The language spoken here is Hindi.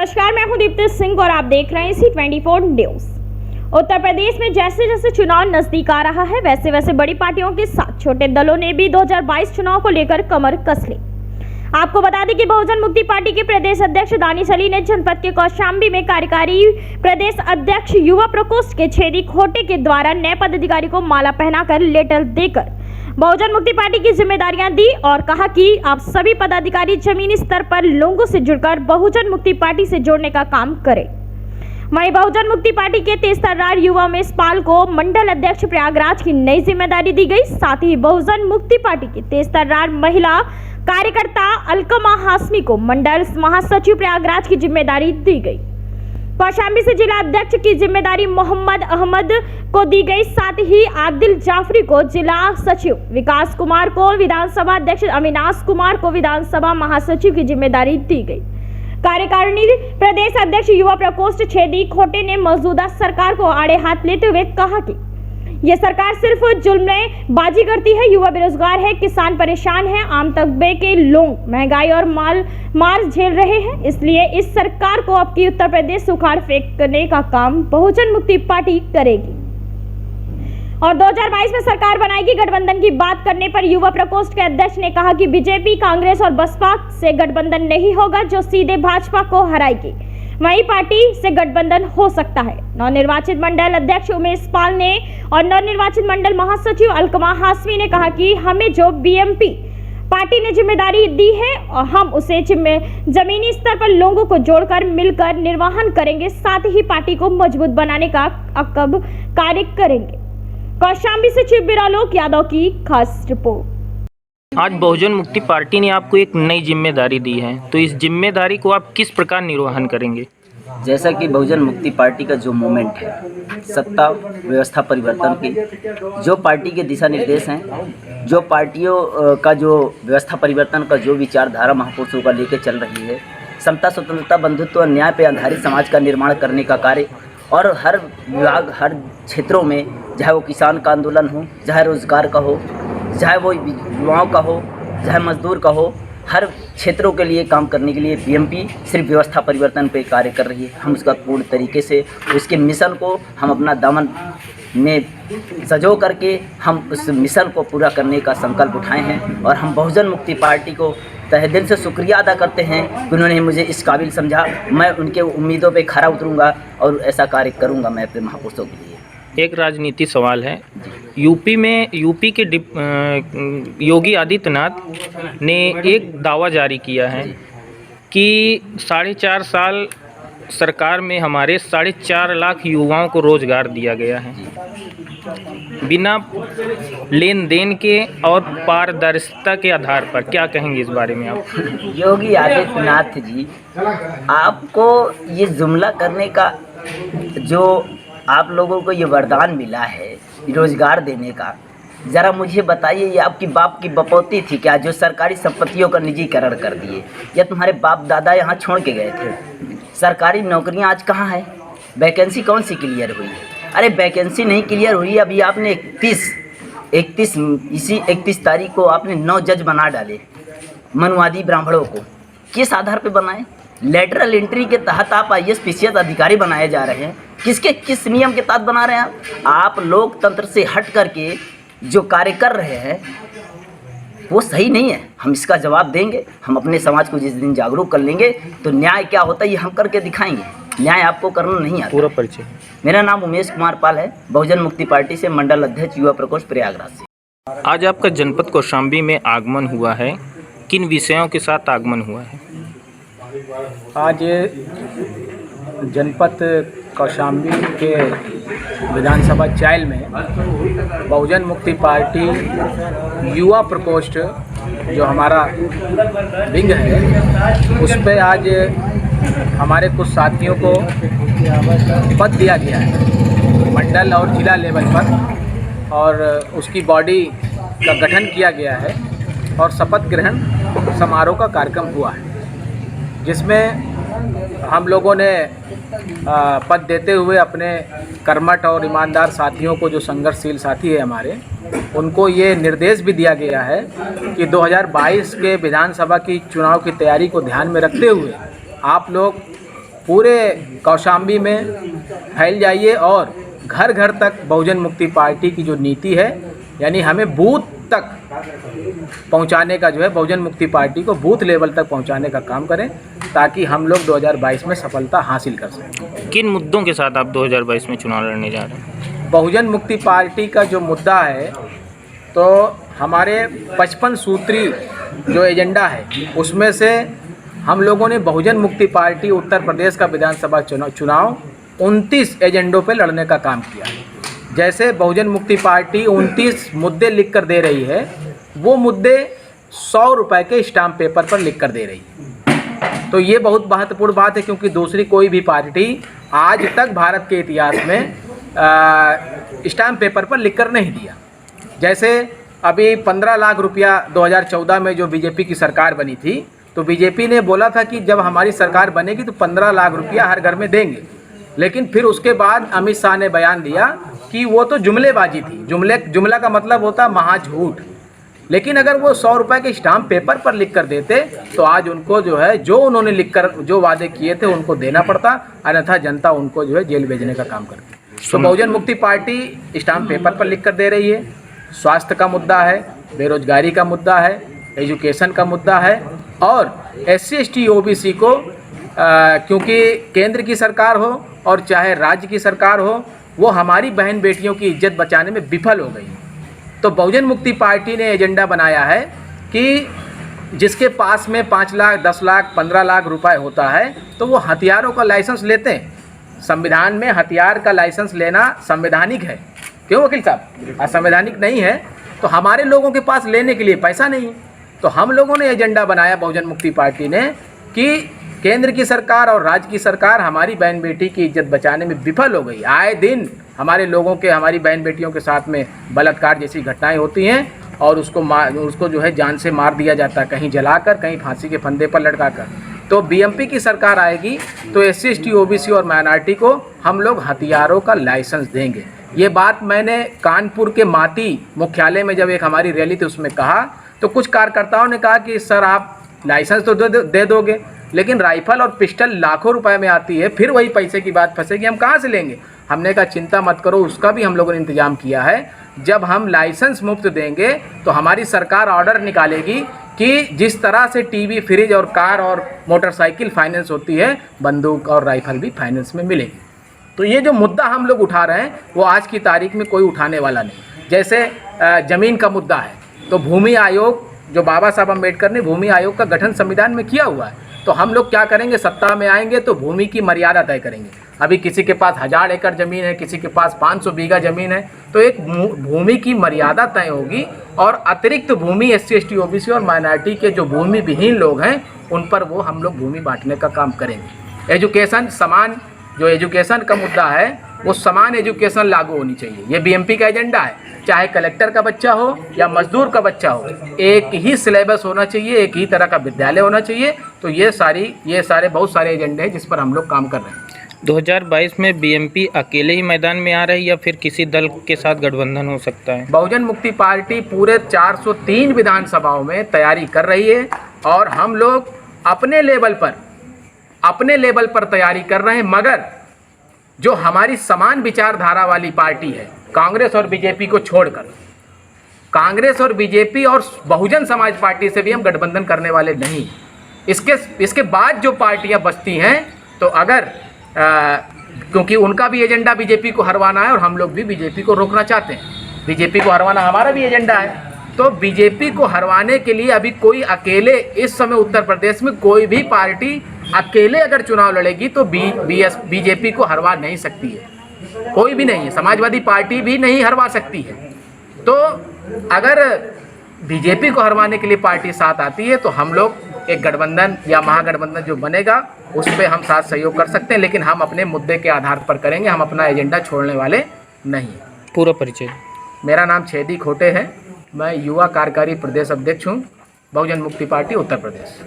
नमस्कार, मैं हूं दीप्ति सिंह और आप देख रहे हैं C24 न्यूज। उत्तर प्रदेश में जैसे जैसे चुनाव नजदीक आ रहा है, वैसे वैसे बड़ी पार्टियों के साथ छोटे दलों ने भी 2022 चुनाव को लेकर कमर कस ली। आपको बता दें कि बहुजन मुक्ति पार्टी के प्रदेश अध्यक्ष दानिश अली ने जनपद के कौशाम्बी में कार्यकारी प्रदेश अध्यक्ष युवा प्रकोष्ठ के छेदी खोटे के द्वारा नए पदाधिकारी को माला पहनाकर लेटर देकर बहुजन मुक्ति पार्टी की जिम्मेदारियां दी और कहा कि आप सभी पदाधिकारी जमीनी स्तर पर लोगों से जुड़कर बहुजन मुक्ति पार्टी से जोड़ने का काम करें। वहीं बहुजन मुक्ति पार्टी के तेजतर्रार युवा उमेश पाल को मंडल अध्यक्ष प्रयागराज की नई जिम्मेदारी दी गई। साथ ही बहुजन मुक्ति पार्टी की तेजतर्रार महिला कार्यकर्ता अलकमा हाशमी को मंडल महासचिव प्रयागराज की जिम्मेदारी दी गई। कौशाम्बी से जिला अध्यक्ष की जिम्मेदारी मोहम्मद अहमद को दी गई। साथ ही आदिल जाफरी को जिला सचिव, विकास कुमार को विधानसभा अध्यक्ष, अविनाश कुमार को विधानसभा महासचिव की जिम्मेदारी दी गई। कार्यकारिणी प्रदेश अध्यक्ष युवा प्रकोष्ठ छेदी खोटे ने मौजूदा सरकार को आड़े हाथ लेते हुए कहा कि यह सरकार सिर्फ जुल्मबाजी करती है, युवा बेरोजगार है, किसान परेशान है, आम तबके के लोग महंगाई और मार झेल रहे हैं। इसलिए इस सरकार को अब की उत्तर प्रदेश उखाड़ फेंकने का काम बहुजन मुक्ति पार्टी करेगी और 2022 में सरकार बनाएगी। गठबंधन की बात करने पर युवा प्रकोष्ठ के अध्यक्ष ने कहा कि बीजेपी, कांग्रेस और बसपा से गठबंधन नहीं होगा जो सीधे भाजपा को हराएगी, वही पार्टी से गठबंधन हो सकता है। नवनिर्वाचित मंडल अध्यक्ष उमेश पाल ने और नवनिर्वाचित मंडल महासचिव अलकमा हाशमी ने कहा कि हमें जो बीएमपी पार्टी ने जिम्मेदारी दी है और हम उसे जमीनी स्तर पर लोगों को जोड़कर मिलकर निर्वहन करेंगे, साथ ही पार्टी को मजबूत बनाने का अकब कार्य करेंगे। कौशाम्बी से चिव बिरालोक यादव की खास रिपोर्ट। आज बहुजन मुक्ति पार्टी ने आपको एक नई जिम्मेदारी दी है, तो इस जिम्मेदारी को आप किस प्रकार निर्वहन करेंगे? जैसा कि बहुजन मुक्ति पार्टी का जो मूवमेंट है, सत्ता व्यवस्था परिवर्तन की जो पार्टी के दिशा निर्देश हैं, जो पार्टियों का जो व्यवस्था परिवर्तन का जो विचारधारा महापुरुषों का लेकर चल रही है, समता, स्वतंत्रता, बंधुत्व और न्याय पर आधारित समाज का निर्माण करने का कार्य और हर विभाग, हर क्षेत्रों में, चाहे वो किसान का आंदोलन हो, चाहे रोजगार का हो, चाहे वो युवाओं का हो, चाहे मजदूर का हो, हर क्षेत्रों के लिए काम करने के लिए बीएमपी सिर्फ व्यवस्था परिवर्तन पे कार्य कर रही है। हम उसका पूर्ण तरीके से उसके मिशन को हम अपना दामन में सजो करके हम उस मिशन को पूरा करने का संकल्प उठाए हैं और हम बहुजन मुक्ति पार्टी को तहे दिल से शुक्रिया अदा करते हैं कि उन्होंने मुझे इस काबिल समझा। मैं उनके उम्मीदों पे खरा उतरूँगा और ऐसा कार्य करूँगा मैं अपने महापुरुषों के लिए। एक राजनीति सवाल है, यूपी के योगी आदित्यनाथ ने एक दावा जारी किया है कि 4.5 साल सरकार में हमारे 4.5 लाख युवाओं को रोजगार दिया गया है बिना लेन देन के और पारदर्शिता के आधार पर। क्या कहेंगे इस बारे में आप? योगी आदित्यनाथ जी, आपको ये जुमला करने का जो आप लोगों को ये वरदान मिला है रोजगार देने का, ज़रा मुझे बताइए, ये आपकी बाप की बपौती थी क्या जो सरकारी संपत्तियों का निजीकरण कर दिए, या तुम्हारे बाप दादा यहाँ छोड़ के गए थे? सरकारी नौकरियाँ आज कहाँ है? वैकेंसी कौन सी क्लियर हुई? अरे वैकेंसी नहीं क्लियर हुई, अभी आपने 31 तारीख को आपने 9 जज बना डाले मनुवादी ब्राह्मणों को। किस आधार पर बनाए? लेटरल एंट्री के तहत आप IAS PCS अधिकारी बनाए जा रहे हैं। किस नियम के तहत बना रहे हैं आप? लोकतंत्र से हट करके जो कार्य कर रहे हैं वो सही नहीं है। हम इसका जवाब देंगे। हम अपने समाज को जिस दिन जागरूक कर लेंगे तो न्याय क्या होता है ये हम करके दिखाएंगे। न्याय आपको करना नहीं आता। पूरा परिचय। मेरा नाम उमेश कुमार पाल है, बहुजन मुक्ति पार्टी से मंडल अध्यक्ष युवा प्रकोष्ठ प्रयागराज से। आज आपका जनपद कौशाम्बी में आगमन हुआ है, किन विषयों के साथ आगमन हुआ है? आज जनपद कौशाम्बी के विधानसभा चैल में बहुजन मुक्ति पार्टी युवा प्रकोष्ठ जो हमारा विंग है, उस पे आज हमारे कुछ साथियों को पद दिया गया है मंडल और जिला लेवल पर, और उसकी बॉडी का गठन किया गया है और शपथ ग्रहण समारोह का कार्यक्रम हुआ है, जिसमें हम लोगों ने पद देते हुए अपने कर्मठ और ईमानदार साथियों को, जो संघर्षशील साथी है हमारे, उनको ये निर्देश भी दिया गया है कि 2022 के विधानसभा की चुनाव की तैयारी को ध्यान में रखते हुए आप लोग पूरे कौशाम्बी में फैल जाइए और घर घर तक बहुजन मुक्ति पार्टी की जो नीति है, यानी हमें बूथ तक पहुंचाने का जो है, बहुजन मुक्ति पार्टी को बूथ लेवल तक पहुंचाने का काम करें, ताकि हम लोग 2022 में सफलता हासिल कर सकें। किन मुद्दों के साथ आप 2022 में चुनाव लड़ने जा रहे हैं? बहुजन मुक्ति पार्टी का जो मुद्दा है, तो हमारे 55 सूत्री जो एजेंडा है, उसमें से हम लोगों ने बहुजन मुक्ति पार्टी उत्तर प्रदेश का विधानसभा चुनाव 29 एजेंडों पे लड़ने का काम किया है। जैसे बहुजन मुक्ति पार्टी 29 मुद्दे लिख कर दे रही है, वो मुद्दे 100 रुपए के स्टाम्प पेपर पर लिख कर दे रही है। तो ये बहुत महत्वपूर्ण बात है, क्योंकि दूसरी कोई भी पार्टी आज तक भारत के इतिहास में स्टाम्प पेपर पर लिख कर नहीं दिया। जैसे अभी 15 लाख रुपया 2014 में जो बीजेपी की सरकार बनी थी, तो बीजेपी ने बोला था कि जब हमारी सरकार बनेगी तो 15 लाख रुपया हर घर में देंगे। लेकिन फिर उसके बाद अमित शाह ने बयान दिया कि वो तो जुमलेबाजी थी। जुमला का मतलब होता महाझूठ। लेकिन अगर वो 100 रुपए के स्टाम्प पेपर पर लिख कर देते, तो आज उनको जो है, जो उन्होंने लिख कर जो वादे किए थे उनको देना पड़ता, अन्यथा जनता उनको जो है जेल भेजने का काम करती। तो बहुजन मुक्ति पार्टी स्टाम्प पेपर पर लिख कर दे रही है। स्वास्थ्य का मुद्दा है, बेरोजगारी का मुद्दा है, एजुकेशन का मुद्दा है, और SC ST OBC को क्योंकि केंद्र की सरकार हो और चाहे राज्य की सरकार हो, वो हमारी बहन बेटियों की इज्जत बचाने में विफल हो गई। तो बहुजन मुक्ति पार्टी ने एजेंडा बनाया है कि जिसके पास में 5 लाख, 10 लाख, 15 लाख रुपए होता है, तो वो हथियारों का लाइसेंस लेते हैं। संविधान में हथियार का लाइसेंस लेना संवैधानिक है। क्यों वकील साहब? असंवैधानिक नहीं है। तो हमारे लोगों के पास लेने के लिए पैसा नहीं है। तो हम लोगों ने एजेंडा बनाया बहुजन मुक्ति पार्टी ने कि केंद्र की सरकार और राज्य की सरकार हमारी बहन बेटी की इज्जत बचाने में विफल हो गई। आए दिन हमारे लोगों के, हमारी बहन बेटियों के साथ में बलात्कार जैसी घटनाएं होती हैं, और उसको जो है जान से मार दिया जाता है, कहीं जलाकर, कहीं फांसी के फंदे पर लटकाकर। तो BMP की सरकार आएगी तो SC ST OBC और माइनॉरिटी को हम लोग हथियारों का लाइसेंस देंगे। ये बात मैंने कानपुर के माती मुख्यालय में जब एक हमारी रैली थी उसमें कहा, तो कुछ कार्यकर्ताओं ने कहा कि सर आप लाइसेंस तो दे दोगे, लेकिन राइफल और पिस्टल लाखों रुपए में आती है, फिर वही पैसे की बात फंसेगी, हम कहाँ से लेंगे? हमने कहा चिंता मत करो, उसका भी हम लोगों ने इंतजाम किया है। जब हम लाइसेंस मुफ्त देंगे तो हमारी सरकार ऑर्डर निकालेगी कि जिस तरह से टीवी, फ्रिज और कार और मोटरसाइकिल फाइनेंस होती है, बंदूक और राइफल भी फाइनेंस में मिलेगी। तो ये जो मुद्दा हम लोग उठा रहे हैं, वो आज की तारीख में कोई उठाने वाला नहीं। जैसे ज़मीन का मुद्दा है, तो भूमि आयोग, जो बाबा साहब अम्बेडकर ने भूमि आयोग का गठन संविधान में किया हुआ है, तो हम लोग क्या करेंगे? सत्ता में आएंगे तो भूमि की मर्यादा तय करेंगे। अभी किसी के पास 1000 एकड़ ज़मीन है, किसी के पास 500 बीघा ज़मीन है, तो एक भूमि की मर्यादा तय होगी, और अतिरिक्त भूमि SC ST OBC और माइनॉरिटी के जो भूमि विहीन लोग हैं, उन पर वो हम लोग भूमि बांटने का काम करेंगे। एजुकेशन, समान जो एजुकेशन का मुद्दा है, वो समान एजुकेशन लागू होनी चाहिए। ये BMP का एजेंडा है। चाहे कलेक्टर का बच्चा हो या मजदूर का बच्चा हो, एक ही सिलेबस होना चाहिए, एक ही तरह का विद्यालय होना चाहिए। तो ये सारे बहुत सारे एजेंडे हैं जिस पर हम लोग काम कर रहे हैं। 2022 में BMP अकेले ही मैदान में आ रही है या फिर किसी दल के साथ गठबंधन हो सकता है? बहुजन मुक्ति पार्टी पूरे 403 विधानसभाओं में तैयारी कर रही है, और हम लोग अपने लेवल पर तैयारी कर रहे हैं। मगर जो हमारी समान विचारधारा वाली पार्टी है, कांग्रेस और बीजेपी को छोड़कर, कांग्रेस और बीजेपी और बहुजन समाज पार्टी से भी हम गठबंधन करने वाले नहीं। इसके बाद जो पार्टियां बचती हैं, तो अगर क्योंकि उनका भी एजेंडा बीजेपी को हरवाना है और हम लोग भी बीजेपी को रोकना चाहते हैं। बीजेपी को हरवाना हमारा भी एजेंडा है। तो बीजेपी को हरवाने के लिए अभी कोई अकेले, इस समय उत्तर प्रदेश में कोई भी पार्टी अकेले अगर चुनाव लड़ेगी तो बीजेपी को हरवा नहीं सकती है, कोई भी नहीं है। समाजवादी पार्टी भी नहीं हरवा सकती है। तो अगर बीजेपी को हरवाने के लिए पार्टी साथ आती है, तो हम लोग एक गठबंधन या महागठबंधन जो बनेगा उस पर हम साथ सहयोग कर सकते हैं, लेकिन हम अपने मुद्दे के आधार पर करेंगे। हम अपना एजेंडा छोड़ने वाले नहीं हैं। पूरा परिचय? मेरा नाम छेदी खोटे है, मैं युवा कार्यकारी प्रदेश अध्यक्ष हूँ, बहुजन मुक्ति पार्टी उत्तर प्रदेश।